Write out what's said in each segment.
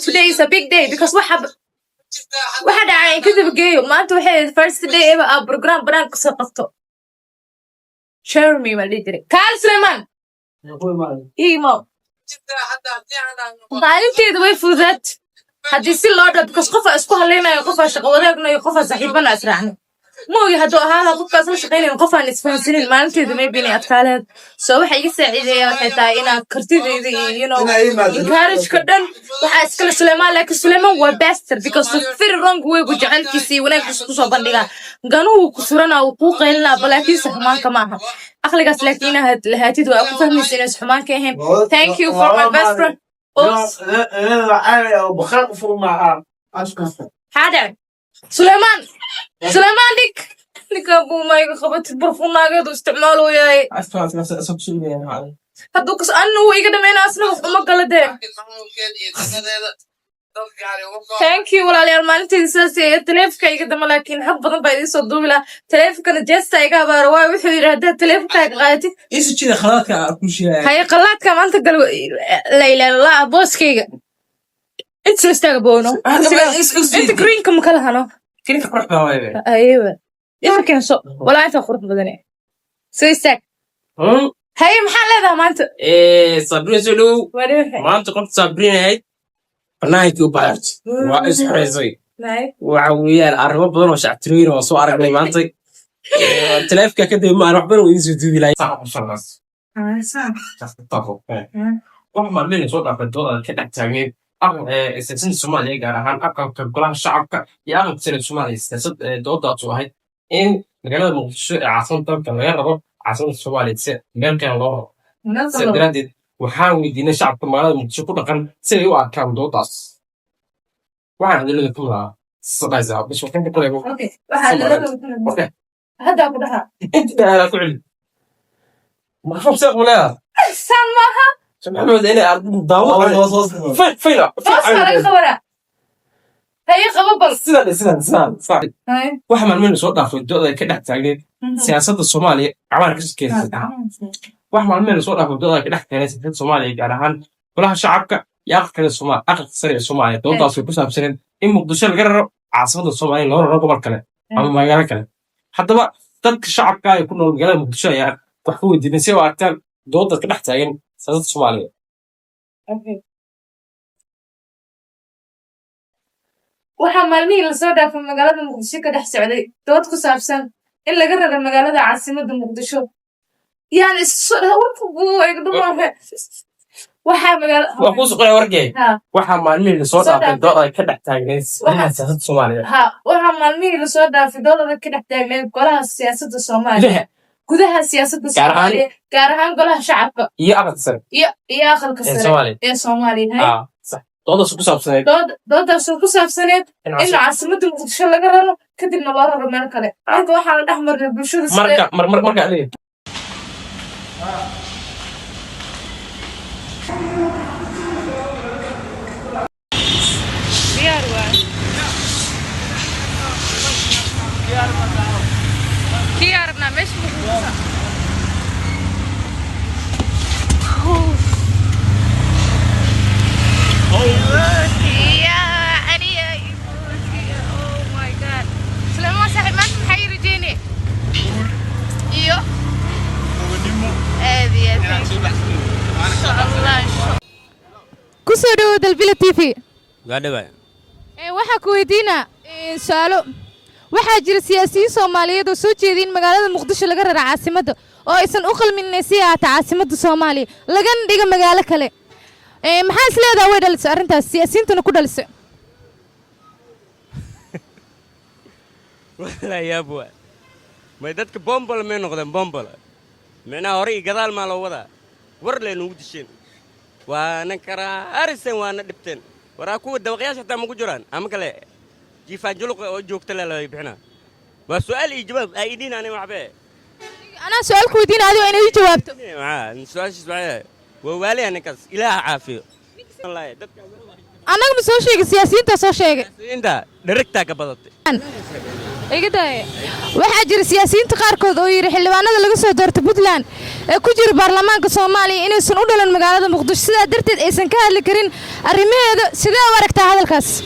today is a big day because واحد كذب جاي ما أنت واحد first day إبقى program برانك سقطته share me ما ليدري كارل سليمان إيه ما maalinteedu way fududaat haddii si loo dhao because qofa isku haleynayo qofa shaqo wadaagnayo qofa saaxiibana israacno moogi hadduu ahaada qofkaas la shaqaynayo qofaan isfahansanin maalinteedu maybe inay adkaaleed soo waxa iga saaciideeya waxay tahay inaad kartideyda iyo encourage-ka dhan waxaa iskale Suleymaan laakiin Suleymaan waa bastard because the very wrong way gu jecelkiisa iyo wanaaggiisa kusoo bandhigaa ganuhu ku suranaa uu kuu qaylinaa balaakiisa xumaanka maaha aqligaas laakiin inaad lahaatid waa ku fahmaysa inay xumaan ka ahayn thank you for my best friend حاضر سليمان ديك ابو ما يقبط برفوناغد واستعمالو ياي هذوك انه يقدمين اسنا ما قلده ثانك يو walaalyaal maalintii saasay taleefka iga dama laakiin xaq badan baa idin soo duubila taleefkana jeesta iga baar waa wuxuu yiraahdaa taleefka qaatid isu jida khalaadka ku sheegay hay khalaadka maanta gal la booskayga inta istaaga boono inta green kam kala hano green ka qurux baa weey aywa imarkan soo walaa inta qurux badan soo istaag hay maxaa leedahay maanta sabriin soo dhow maanta qof sabriin ahayd barnaamijkii u baartay waa isxoreysay وعويان أربعة بدون وش عترين وصو أرجع لي مانتي تلاف كده ما أروح بينه وينزل تودي لا صعب خلاص صعب تطفو واحد من اللي صوت في الدولار كده تعمين السياسة الصومالية جارهان أكثر كلها الشعب يا أخي السياسة الصومالية السياسة دولة واحد إن مجال المقدس عاصمة كان غير عاصمة الصومالية غير كان الله سدرادد وحاول يدينا الشعب مجال المقدس كله كان سيوا كان دولة واحد اللي يقولها صدايزة مش ممكن تقول يبغى أوكي واحد أوكي هذا كلها أنت على كل ما فهم ساق ولا سامها سامحوا زينة ضوء فيلا هي خبر سنة صح واحد من الصوت في الدولة كده تعجب سياسة الصومالية عمل كيس واحد من الصوت في الدولة كده تعجب سياسة الصومالية جارهان كلها شعبك يأخذ الصومال أخذ سريع الصومالية دولة في بس بسنين إن مقدسة الجرر عاصمة الصومالية لون رقم الكلام أما ما يقال الكلام حتى بقى ترك الشعب كان يكون الجلال مقدسة يعني تحوي الدنيا وأكثر دولة كده تعجب سياسة الصومالية. waxaa maalmihii la soo dhaafay magaalada muqdisho ka dhex socday dood ku saabsan in laga raro magaalada caasimadda muqdisho yani waxaa ku suqay wargay waxaa maalmihii la soo dhaafay dood ay ka dhex taagneyd siyaasadda Soomaaliya waxaa maalmihii la soo dhaafay dood ay ka dhex taagneyd golaha siyaasadda Soomaaliya gudaha siyaasadda Soomaaliya gaar ahaan golaha shacabka iyo aqalka sare ee Soomaaliya doodaas ku saabsaneed in caasimadda muqdisho laga raro kadibna loo raro meel kale marka waxaa la dhex marnay bulshada marka adeeg كيارنا مش مقصة kusoo dhawo dalbila TV gaadhawa waxa ku weydiina su'aalo waxa jira siyaasiyiin Soomaaliyeed oo soo jeedin magaalada Muqdisho laga raro caasimadda oo aysan u qalmin siyaasada caasimadda Soomaaliya laga dhigo magaalo kale maxaa isleedahay way dhalisay arintaas siyaasiyiintuna ku dhalisay wala yaabwa ma dadka bombol ma noqdeen bombol meena hore gadaal ma loo wada war leen ugu disheen وانا كرا أرسل وانا دبتين وراكو الدوقياش حتى مو جران أما كله جيفان جوك تلا يبحنا والسؤال يجاوب أيدين أنا معبه أنا سؤال كودين هذا وين جوابته السؤال شو سؤال ووالي أنا كاس إله عافية الله أنا مسوي شيء سياسي أنت سوي شيء أنت دركتك بدأت إيجاداي واحد جري سياسيين تقاركود أو يري حلوانا ده لقى سودر تبدلان كوجر برلمان كصومالي إنه سنقول لهم مقالة مقدس سدا درت إنسان كهل كرين الرمية ده سدا ورقت هذا الكاس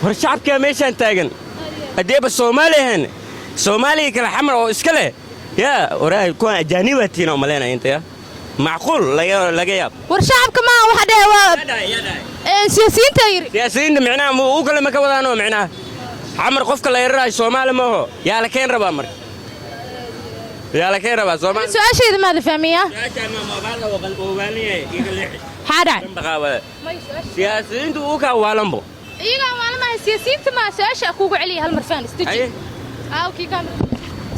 والشعب كميشان تاجن أديب الصومالي هن صومالي كلا حمر أو إسكله يا وراي كون أجانب تينا ملينا أنت يا معقول لا جياب والشعب كمان واحد سياسيين تايري سياسيين معناه مو كل ما كودانو معناه عمر قفك لا يراي صومالي ما هو يا لكين ربا مر يا لكين ربا صومالي سؤال شيء ماذا فهميه حادا سياسيين دوكا والمبو إيجا وانا ما سياسيين تما سؤال أكوجو عليه هالمرفان استجي أوكي كامل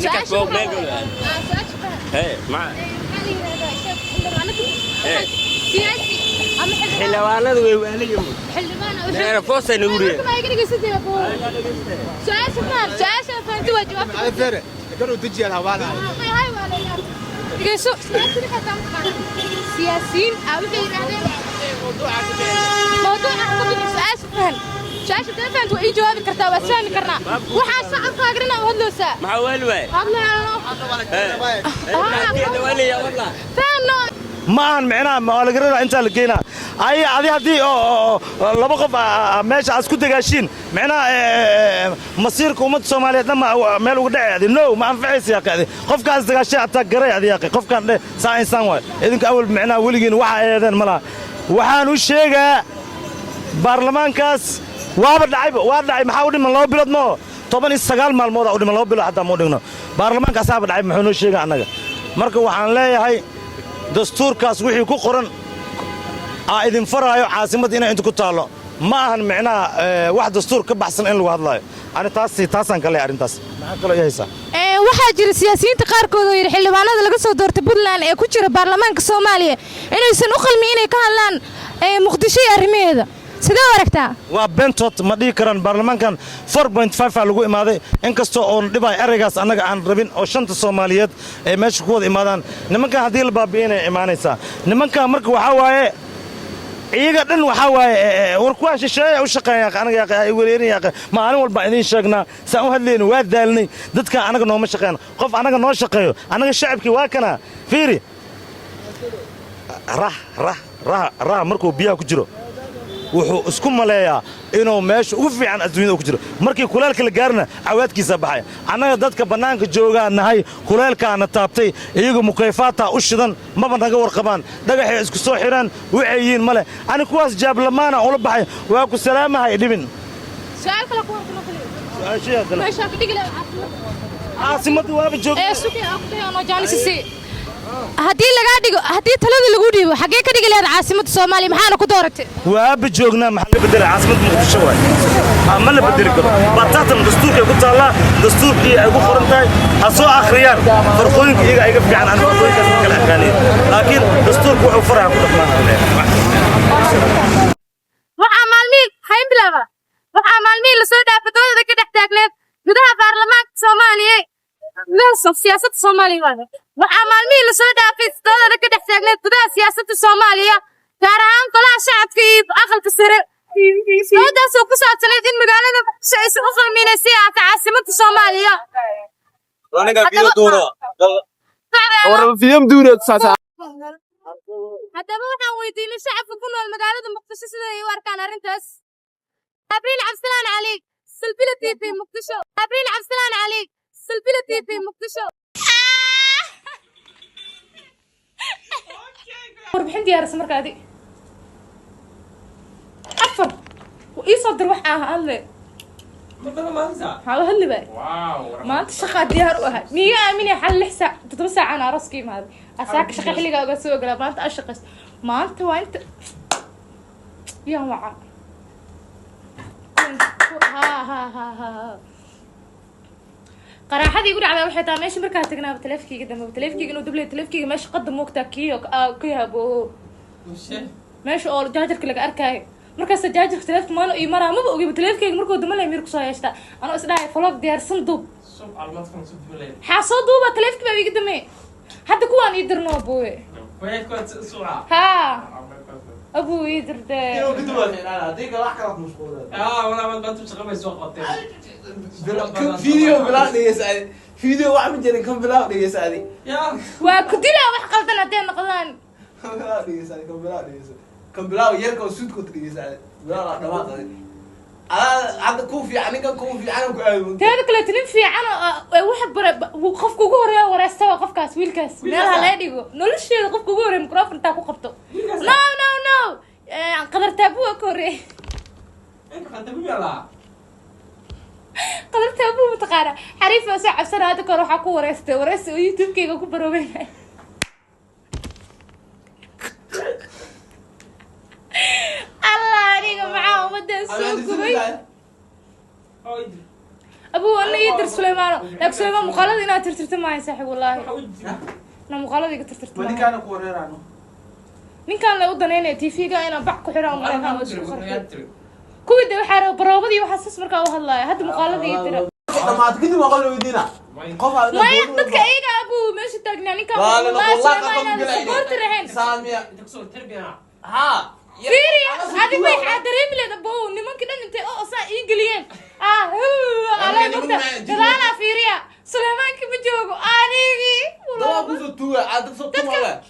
سؤال شو إيه مع سياسي حلوانا دوالي حلوانا أنا فوسة نوري ما يقدر يقصد يا أبو سؤال شفنا أنت وجواب هاي فرق قالوا تجي الهوانا هاي ولا يا يسوع سياسيين أو كذا موضوع أحسن سؤال شفنا شاشة فهمت وإيه جوابي كرتا وأسامي كرنا وحاس صعب قاقرنا وهدلو سا مع والوي فهمنا ما معناه ما لقينا أنت لقينا أي هذه لما قف ماشي أسكت دقاشين معناه مصيركم أمة الصومالية لما مال وقدع هذه نو ما أنفعش يا أخي قف كان دقاشين أتقري هذه يا أخي قف كان ساين سانوال إذنك أول معناه ولقين واحد هذا ملا وحان وشيء برلمان كاس وابد لعيب محاولين من الله بلاد ما طبعا السجال مع الموضوع ودي من الله بلاد حتى مودنا برلمان كاس وابد لعيب محنو شيء عنك مركو وحان لا هاي دستور كاس وحي كو قرن إذن فرعي عاصمة إنا أنت كتالو ما هن معنا واحد دستور كبحسن إن الواحد لا أنا تاسن كلا يعرف تاس معك كلا يهيسا waxaa jira siyaasiyiinta qaarkood oo yiri xildhibaanada laga soo doortay Puntland ee ku jira baarlamaanka Soomaaliya inaysan u qalmin inay ka hadlaan Muqdisho iyo arrimaheeda sidee aragtaa waa bentot ma dhigi karaan baarlamaankan 4.5 lagu imaaday inkastoo oo dhibay eraygaas anaga aan rabin oo shanta Soomaaliyeed ay meesha ku wada imaadaan nimanka hadii la baabiinay imaanaysa nimanka marka waxa waaye iyaga dhan waxa waaye warkuwa shisheeye u shaqeeya anaga ay weerarayaan maalin walba idin sheegnaa saan u hadlayno waa daalnay dadka anaga nooma shaqeeyaan qof anaga noo shaqeeyo anaga shacabkii waa kana fiiri rah markuu biyaha ku jiro wuxuu isku maleeyaa inuu meesha ugu fiican adduunyada ku jiro markii kulaalka la gaarna cawaadkiisa baxay anaga dadka banaanka jooga nahay kulaalkaana taabtay iyagu mukayfaata u shidan maba naga warqabaan dhagaxay isku soo xiraan waceeyin male ani kuwaas jaab lamaana ula baxay waa ku salaamahay dhibin su'aal kale ku wada su'aashiya meesha ku dhigay caasimadu waaba joogtaa suuqi aqtay jaanisisi haddii laga dhigo haddii talada lagu dhiibo xagee ka dhigi lahayd caasimada Soomaaliya maxaana ku dooratay waaba joognaa maxaa la bedelay caasimada Muqdisho waay ma la bedeli karo batatan dastuurka ku taala dastuurkii ay ku qoran tahay ha soo akhriyaan farqooyinka iyaga ay ka fiican aan farqooyinka kala aqaanin laakiin dastuurku wuxuu faraha ku dhaqmaan waxaa maalmihi la soo dhaafay doodada ka dhex taagneed gudaha baarlamaanka Soomaaliya siyaasadda Soomaaliya waxaa maalmihi la soo dhaafay doodada ka dhex taagneed gudaha siyaasadda Soomaaliya gaar ahaan golaha shacabka iyo aqalka sare doodaas oo ku saabsaneyd in magaalada Muqdisho aysan u qalmin si ah caasimada Soomaaliya aniga fiyo dooro warba fiyam dooro saasa haddaba waxaan weydiinay shacabka ku nool magaalada Muqdisho sida ay u arkaan arrintaas Abriil Cabdisalaan Cali silbilati fi Muqdisho Abriil Cabdisalaan Cali silbilati fi Muqdisho warbixin diyaarsan markaadi afar ii soo dir wax alle waxaa hadli bay maanta shaqa diyaar u ahay miya aamini xal 6 saac 7 saac aan araskii maad asaaka shaqa xilliga uga soo galay maanta aan shaqays maanta waa inta yaa waca ha qaraxadii ugu dhacday waxay tahay meesha markaa tagnaa taleefkiga dambe taleefkiga inuu dublay taleefkiga meesha qadda moogta kiyo ka yaabo meesha oo jaajarka laga arkay markaas jaajarka taleefka maano iyo maraa maba ogiba taleefkiga markuu dumalay mir ku soo yeeshta anoo isdhahay vlog diyaarsan dub xasoo duuba taleefka baa iga dambe hadda kuwaan ii dirno booye ha ابو يدرد والله ما انت شغال يسوق فيديو بلاغ يسأل فيديو واحد من جرين كم بلاغ يسأل يا وكدلا wax qaldan hadeen noqdaan بلاغ يسأل كم بلاغ يركب سود كنت يسأل بلاغ دماغ هذا كوفي يعني كان كوفي أنا كوفي teeda kale tilin fiican oo wax qofka ugu horeeyo wareysta qofkaas wiilkaas meelaha la dhigo nolosheeda qofka ugu horeeyo microphone ta ku qabto no qadartaa buu ka horeeyay انت خدت يلا qadartaa buu mutaqaana xariif oo soo cabsan hada kor waxa ku wareystay wareysi oo youtube-kayga ku baroobay الله عليك معاه ومدى السوق أبو أنا يدر سليمان لك سليمان مقالد إنها ترترت معي صاحب والله أنا مقالد ترترت معي ما كان كورير عنه من كان لو ضنينا تيفيقا أنا بحكو حرام مريكا كوي دو حارة بروبدي وحسس مركا وهالله هاد مقالد يدر ما تقدم أقول ويدينا ما يقدك إيجا أبو ماشي تاقناني كان والله سليمان أنا سبورت رهين سامية تكسر تربية ها فيري هذه ما يحضرين لي دبو نمان كده انت اصلا إنجليين على مقطع دلانا فيريا سليمان كيف جوجو انيغي دوا بوزو تو عاد صوت ما